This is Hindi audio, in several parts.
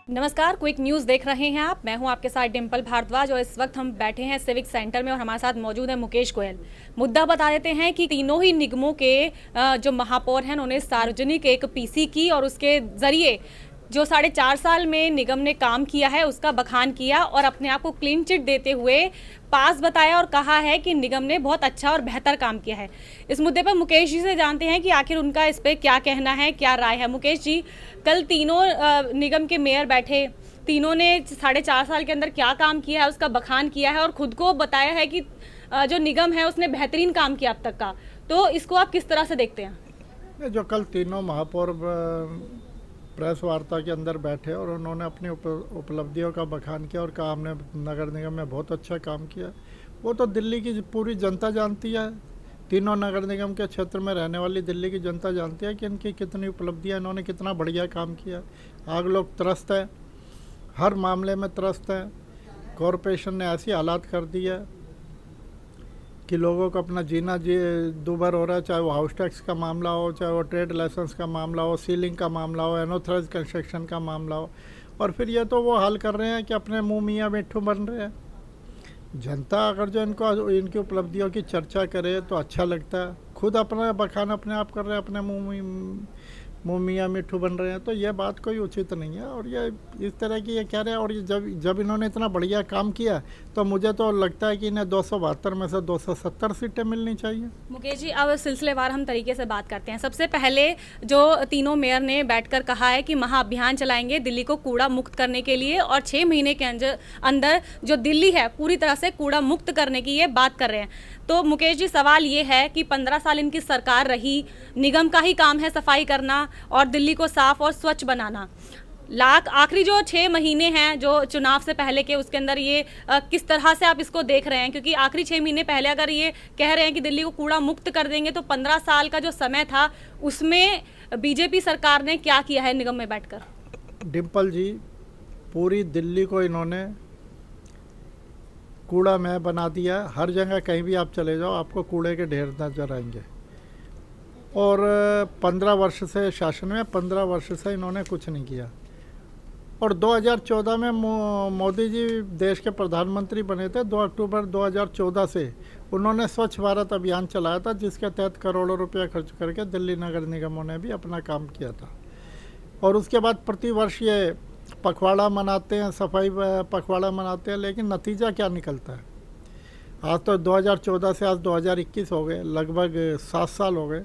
नमस्कार, क्विक न्यूज़ देख रहे हैं आप। मैं हूं आपके साथ डिम्पल भारद्वाज और इस वक्त हम बैठे हैं सिविक सेंटर में और हमारे साथ मौजूद है मुकेश गोयल। मुद्दा बता देते हैं कि तीनों ही निगमों के जो महापौर हैं उन्होंने सार्वजनिक एक पीसी की और उसके जरिए जो 4.5 साल में निगम ने काम किया है उसका बखान किया और अपने आप को क्लीन चिट देते हुए पास बताया और कहा है कि निगम ने बहुत अच्छा और बेहतर काम किया है। इस मुद्दे पर मुकेश जी से जानते हैं कि आखिर उनका इस पे क्या कहना है, क्या राय है। मुकेश जी, कल तीनों निगम के मेयर बैठे, तीनों ने 4.5 साल के अंदर क्या काम किया है उसका बखान किया है और खुद को बताया है कि जो निगम है उसने बेहतरीन काम किया अब तक का। तो इसको आप किस तरह से देखते हैं? जो कल तीनों महापौर प्रेस वार्ता के अंदर बैठे और उन्होंने अपनी उपलब्धियों का बखान किया और कहा हमने नगर निगम में बहुत अच्छा काम किया। वो तो दिल्ली की पूरी जनता जानती है, तीनों नगर निगम के क्षेत्र में रहने वाली दिल्ली की जनता जानती है कि इनकी कितनी उपलब्धियां, इन्होंने कितना बढ़िया काम किया। आग लोग त्रस्त हैं, हर मामले में त्रस्त हैं। कॉरपोरेशन ने ऐसी हालात कर दी है कि लोगों को अपना जीना दूभर हो रहा है, चाहे वो हाउस टैक्स का मामला हो, चाहे वो ट्रेड लाइसेंस का मामला हो, सीलिंग का मामला हो, अनऑथराइज कंस्ट्रक्शन का मामला हो। और फिर ये तो वो हाल कर रहे हैं कि अपने मुँह मियाँ मिट्ठू बन रहे हैं। जनता अगर जो इनकी उपलब्धियों की चर्चा करे तो अच्छा लगता है। खुद अपना बखान अपने आप कर रहे हैं, अपने मुँह मियाँ मिट्ठू बन रहे हैं, तो ये बात कोई उचित नहीं है। और ये इस तरह की ये कह रहे हैं। और ये जब इन्होंने इतना बढ़िया काम किया तो मुझे तो लगता है कि इन्हें 272 में से 270 सीटें मिलनी चाहिए। मुकेश जी, अब सिलसिलेवार हम तरीके से बात करते हैं। सबसे पहले जो तीनों मेयर ने बैठकर कहा है कि महाअभियान चलाएंगे दिल्ली को कूड़ा मुक्त करने के लिए और 6 महीने के अंदर जो दिल्ली है पूरी तरह से कूड़ा मुक्त करने की ये बात कर रहे हैं। तो मुकेश जी, सवाल ये है कि 15 साल इनकी सरकार रही, निगम का ही काम है सफाई करना और दिल्ली को साफ और स्वच्छ बनाना। आखिरी जो 6 महीने हैं जो चुनाव से पहले के, उसके अंदर ये किस तरह से आप इसको देख रहे हैं? क्योंकि आखिरी 6 महीने पहले अगर ये कह रहे हैं कि दिल्ली को कूड़ा मुक्त कर देंगे तो 15 साल का जो समय था उसमें बीजेपी सरकार ने क्या किया है निगम में बैठकर? डिम्पल जी, पूरी दिल्ली को इन्होंने कूड़ा मैं बना दिया। हर जगह कहीं भी आप चले जाओ आपको कूड़े के ढेर नजर आएंगे। और 15 वर्ष से शासन में, 15 वर्ष से इन्होंने कुछ नहीं किया। और 2014 में मोदी जी देश के प्रधानमंत्री बने थे। 2 अक्टूबर 2014 से उन्होंने स्वच्छ भारत अभियान चलाया था, जिसके तहत करोड़ों रुपया खर्च करके दिल्ली नगर निगमों ने भी अपना काम किया था। और उसके बाद प्रतिवर्ष ये पखवाड़ा मनाते हैं, सफाई पखवाड़ा मनाते हैं, लेकिन नतीजा क्या निकलता है? आज तो 2014 से आज 2021 हो गए, लगभग 7 साल हो गए।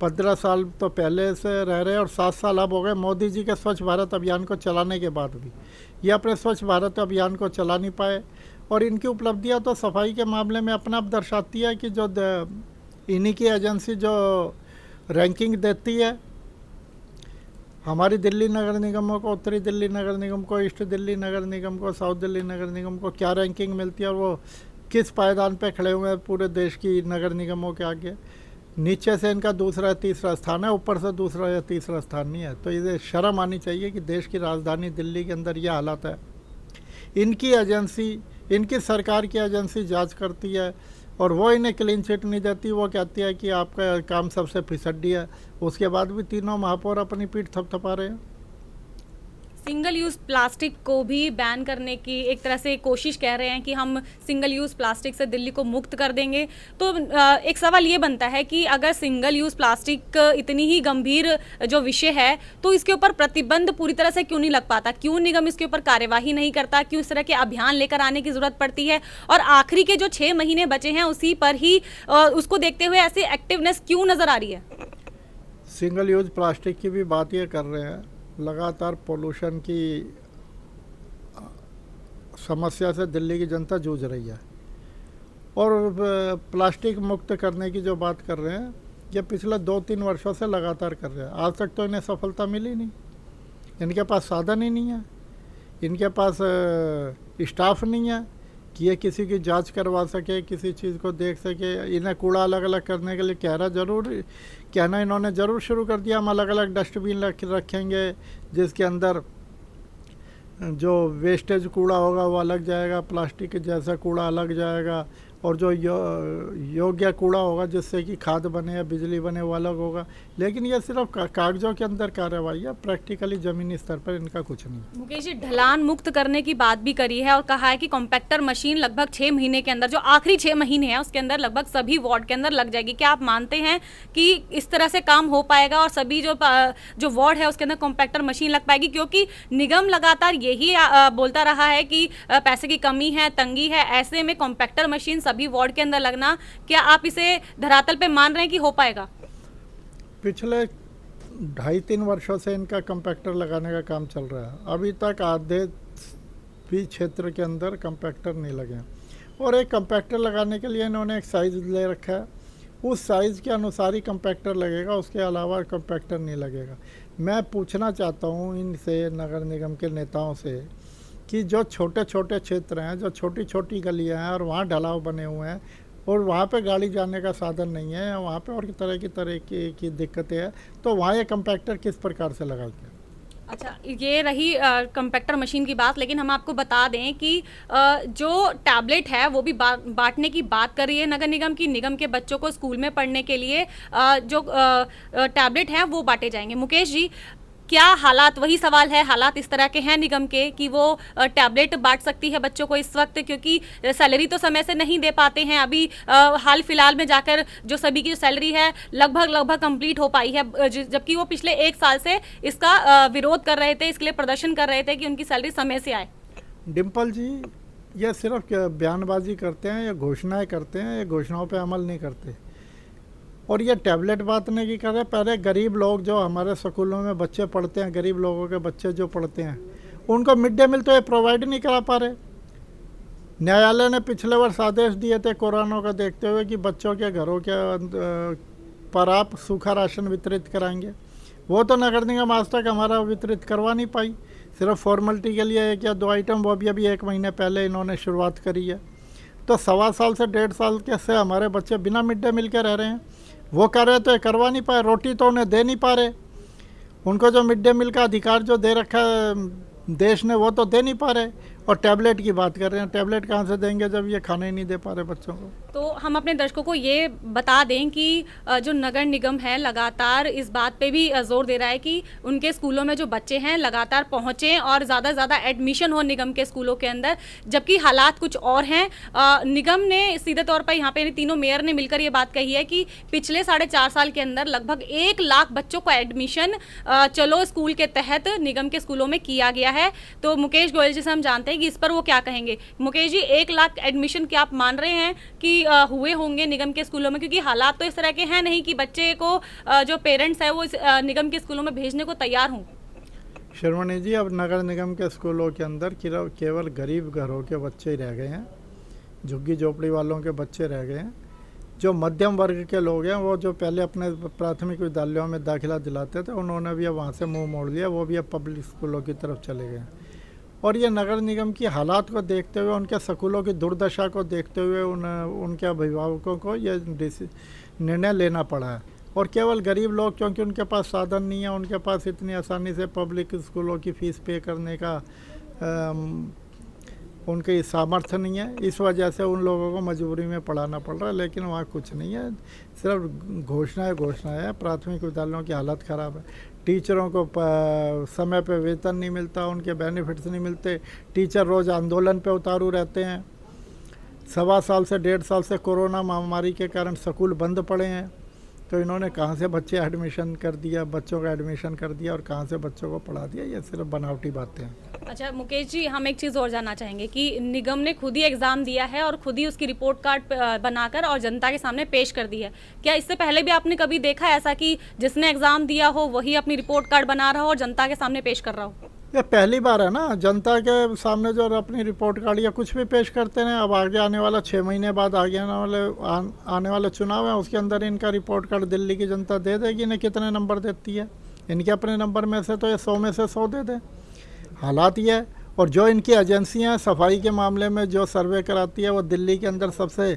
15 साल तो पहले से रह रहे हैं और 7 साल अब हो गए मोदी जी के स्वच्छ भारत अभियान को चलाने के बाद भी ये अपने स्वच्छ भारत अभियान को चला नहीं पाए। और इनकी उपलब्धियां तो सफाई के मामले में अपना आप दर्शाती है कि जो इन्हीं की एजेंसी जो रैंकिंग देती है हमारी दिल्ली नगर निगमों को, उत्तरी दिल्ली नगर निगम को, ईस्ट दिल्ली नगर निगम को, साउथ दिल्ली नगर निगम को क्या रैंकिंग मिलती है और वो किस पायदान पे खड़े हुए हैं पूरे देश की नगर निगमों के आगे। नीचे से इनका दूसरा या तीसरा स्थान है, ऊपर से दूसरा या तीसरा स्थान नहीं है। तो ये शर्म आनी चाहिए कि देश की राजधानी दिल्ली के अंदर ये हालत है। इनकी एजेंसी, इनकी सरकार की एजेंसी जांच करती है और वो इन्हें क्लीन चिट नहीं देती। वो कहती है कि आपका काम सबसे फिसड्डी है। उसके बाद भी तीनों महापौर अपनी पीठ थपथपा रहे हैं। सिंगल यूज़ प्लास्टिक को भी बैन करने की एक तरह से कोशिश कर रहे हैं कि हम सिंगल यूज़ प्लास्टिक से दिल्ली को मुक्त कर देंगे। तो एक सवाल ये बनता है कि अगर सिंगल यूज़ प्लास्टिक इतनी ही गंभीर जो विषय है तो इसके ऊपर प्रतिबंध पूरी तरह से क्यों नहीं लग पाता? क्यों निगम इसके ऊपर कार्यवाही नहीं करता? क्यों इस तरह के अभियान लेकर आने की ज़रूरत पड़ती है? और आखिरी के जो 6 महीने बचे हैं उसी पर ही उसको देखते हुए ऐसी एक्टिवनेस क्यों नज़र आ रही है? सिंगल यूज़ प्लास्टिक की भी बात ये कर रहे हैं। लगातार पोल्यूशन की समस्या से दिल्ली की जनता जूझ रही है और प्लास्टिक मुक्त करने की जो बात कर रहे हैं ये पिछले 2-3 वर्षों से लगातार कर रहे हैं। आज तक तो इन्हें सफलता मिली नहीं। इनके पास साधन ही नहीं है, इनके पास स्टाफ नहीं है कि ये किसी की जांच करवा सके, किसी चीज़ को देख सके। इन्हें कूड़ा अलग अलग करने के लिए कहना इन्होंने ज़रूर शुरू कर दिया। हम अलग अलग डस्टबिन रखेंगे जिसके अंदर जो वेस्टेज कूड़ा होगा वो अलग जाएगा, प्लास्टिक जैसा कूड़ा अलग जाएगा और जो योग्य कूड़ा होगा जिससे कि खाद बने या बिजली बने वो अलग होगा। लेकिन ये सिर्फ कागजों के अंदर कार्रवाई है, प्रैक्टिकली ज़मीनी स्तर पर इनका कुछ नहीं। मुकेश जी, ढलान मुक्त करने की बात भी करी है और कहा है कि कॉम्पैक्टर मशीन लगभग 6 महीने के अंदर, जो आखिरी 6 महीने हैं उसके अंदर लगभग सभी वार्ड के अंदर लग जाएगी। क्या आप मानते हैं कि इस तरह से काम हो पाएगा और सभी जो वार्ड है उसके अंदर कॉम्पैक्टर मशीन लग पाएगी? क्योंकि निगम लगातार यही बोलता रहा है कि पैसे की कमी है, तंगी है, ऐसे में कॉम्पैक्टर मशीन सभी वार्ड के अंदर लगना, क्या आप इसे धरातल पे मान रहे हैं कि हो पाएगा? पिछले 2.5-3 वर्षों से इनका कम्पैक्टर लगाने का काम चल रहा है, अभी तक आधे भी क्षेत्र के अंदर कम्पैक्टर नहीं लगे हैं। और एक कम्पैक्टर लगाने के लिए इन्होंने एक साइज़ ले रखा है, उस साइज़ के अनुसार ही कम्पैक्टर लगेगा, उसके अलावा कम्पैक्टर नहीं लगेगा। मैं पूछना चाहता हूँ इनसे, नगर निगम के नेताओं से, कि जो छोटे छोटे क्षेत्र हैं, जो छोटी छोटी गलियाँ हैं और वहाँ ढलाव बने हुए हैं और वहाँ पे गाड़ी जाने का साधन नहीं है, वहाँ पे और तरह की दिक्कतें हैं, तो वहाँ ये कम्पैक्टर किस प्रकार से लगाएंगे? अच्छा, ये रही कम्पैक्टर मशीन की बात, लेकिन हम आपको बता दें कि जो टैबलेट है वो भी बांटने की बात कर रही है नगर निगम की। निगम के बच्चों को स्कूल में पढ़ने के लिए जो टैबलेट हैं वो बांटे जाएंगे। मुकेश जी, क्या हालात, वही सवाल है, हालात इस तरह के हैं निगम के कि वो टैबलेट बांट सकती है बच्चों को इस वक्त? क्योंकि सैलरी तो समय से नहीं दे पाते हैं। अभी हाल फिलहाल में जाकर जो सभी की जो सैलरी है लगभग कंप्लीट हो पाई है, जबकि वो पिछले 1 साल से इसका विरोध कर रहे थे, इसके लिए प्रदर्शन कर रहे थे कि उनकी सैलरी समय से आए। डिम्पल जी, ये सिर्फ बयानबाजी करते हैं या घोषणाएं करते हैं, ये घोषणाओं पे अमल नहीं करते। और ये टैबलेट बांटने की करे, पहले गरीब लोग जो हमारे स्कूलों में बच्चे पढ़ते हैं, गरीब लोगों के बच्चे जो पढ़ते हैं, उनको मिड डे मील तो ये प्रोवाइड नहीं करा पा रहे। न्यायालय ने पिछले वर्ष आदेश दिए थे कोरोना को देखते हुए कि बच्चों के घरों के पर आप सूखा राशन वितरित कराएंगे, वो तो नगर निगम आज तक हमारा वितरित करवा नहीं पाई। सिर्फ फॉर्मेलिटी के लिए 1 या 2 आइटम, वो भी अभी 1 महीने पहले इन्होंने शुरुआत करी है। तो 1.25 साल से 1.5 साल के से हमारे बच्चे बिना मिड डे मील के रह रहे हैं। वो कर रहे तो ये करवा नहीं पाए, रोटी तो उन्हें दे नहीं पा रहे, उनको जो मिड डे मील का अधिकार जो दे रखा है देश ने वो तो दे नहीं पा रहे। और टैबलेट की बात कर रहे हैं, टैबलेट कहाँ से देंगे जब ये खाने ही नहीं दे पा रहे बच्चों को? तो हम अपने दर्शकों को ये बता दें कि जो नगर निगम है लगातार इस बात पे भी जोर दे रहा है कि उनके स्कूलों में जो बच्चे हैं लगातार पहुँचें और ज़्यादा से ज़्यादा एडमिशन हो निगम के स्कूलों के अंदर, जबकि हालात कुछ और हैं। निगम ने सीधे तौर पर यहाँ पे तीनों मेयर ने मिलकर ये बात कही है कि पिछले 4.5 साल के अंदर लगभग 1 लाख बच्चों को एडमिशन चलो स्कूल के तहत निगम के स्कूलों में किया गया है। तो मुकेश गोयल जी से हम जानते हैं कि इस पर वो क्या कहेंगे। मुकेश जी, 1 लाख एडमिशन क्या आप मान रहे हैं कि हुए होंगे निगम के स्कूलों में? क्योंकि हालात तो इस तरह के हैं नहीं कि बच्चे को जो पेरेंट्स है वो निगम के स्कूलों में भेजने को तैयार हों। शर्मणी जी, अब नगर निगम के स्कूलों के अंदर केवल गरीब घरों के बच्चे ही रह गए हैं, झुग्गी झोपड़ी वालों के बच्चे रह गए हैं। जो मध्यम वर्ग के लोग हैं वो जो पहले अपने प्राथमिक विद्यालयों में दाखिला दिलाते थे, उन्होंने भी अब वहाँ से मुँह मोड़ लिया, वो भी अब पब्लिक स्कूलों की तरफ चले गए। और ये नगर निगम की हालात को देखते हुए, उनके स्कूलों की दुर्दशा को देखते हुए उनके अभिभावकों को ये निर्णय लेना पड़ा है। और केवल गरीब लोग, क्योंकि उनके पास साधन नहीं है, उनके पास इतनी आसानी से पब्लिक स्कूलों की फ़ीस पे करने का उनकी सामर्थ्य नहीं है, इस वजह से उन लोगों को मजबूरी में पढ़ाना पड़ रहा है। लेकिन वहाँ कुछ नहीं है, सिर्फ घोषणा है। प्राथमिक विद्यालयों की हालत ख़राब है, टीचरों को समय पे वेतन नहीं मिलता, उनके बेनिफिट्स नहीं मिलते, टीचर रोज़ आंदोलन पे उतारू रहते हैं। 1.25 साल से 1.5 साल से कोरोना महामारी के कारण स्कूल बंद पड़े हैं, तो इन्होंने कहाँ से बच्चों का एडमिशन कर दिया और कहाँ से बच्चों को पढ़ा दिया? ये सिर्फ बनावटी बातें हैं। अच्छा मुकेश जी, हम एक चीज़ और जानना चाहेंगे कि निगम ने खुद ही एग्ज़ाम दिया है और खुद ही उसकी रिपोर्ट कार्ड बनाकर और जनता के सामने पेश कर दी है। क्या इससे पहले भी आपने कभी देखा ऐसा कि जिसने एग्ज़ाम दिया हो वही अपनी रिपोर्ट कार्ड बना रहा हो और जनता के सामने पेश कर रहा हो? ये पहली बार है ना, जनता के सामने जो अपनी रिपोर्ट कार्ड या कुछ भी पेश करते हैं। अब आगे आने वाला 6 महीने बाद आने वाले चुनाव है, उसके अंदर इनका रिपोर्ट कार्ड दिल्ली की जनता दे देगी। इन्हें कितने नंबर देती है, इनके अपने नंबर में से तो ये 100 में से 100 दे दें। हालात ये है। और जो इनकी एजेंसियां सफाई के मामले में जो सर्वे कराती है, वो दिल्ली के अंदर सबसे,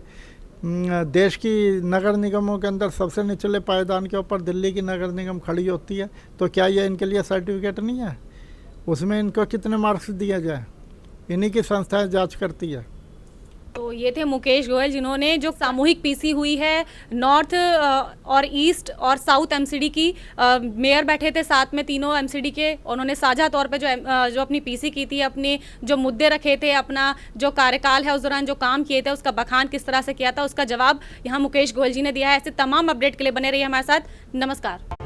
देश की नगर निगमों के अंदर सबसे निचले पायदान के ऊपर दिल्ली की नगर निगम खड़ी होती है। तो क्या ये इनके लिए सर्टिफिकेट नहीं है? उसमें इनको कितने मार्क्स दिए जाए? इन्हीं की संस्थाएं जांच करती है। तो ये थे मुकेश गोयल, जिन्होंने जो सामूहिक पीसी हुई है नॉर्थ और ईस्ट और साउथ एमसीडी की, मेयर बैठे थे साथ में तीनों एमसीडी के, उन्होंने साझा तौर पे जो अपनी पीसी की थी, अपने जो मुद्दे रखे थे, अपना जो कार्यकाल है उस दौरान जो काम किए थे उसका बखान किस तरह से किया था, उसका जवाब यहाँ मुकेश गोयल जी ने दिया है। ऐसे तमाम अपडेट के लिए बने रहिए हमारे साथ। नमस्कार।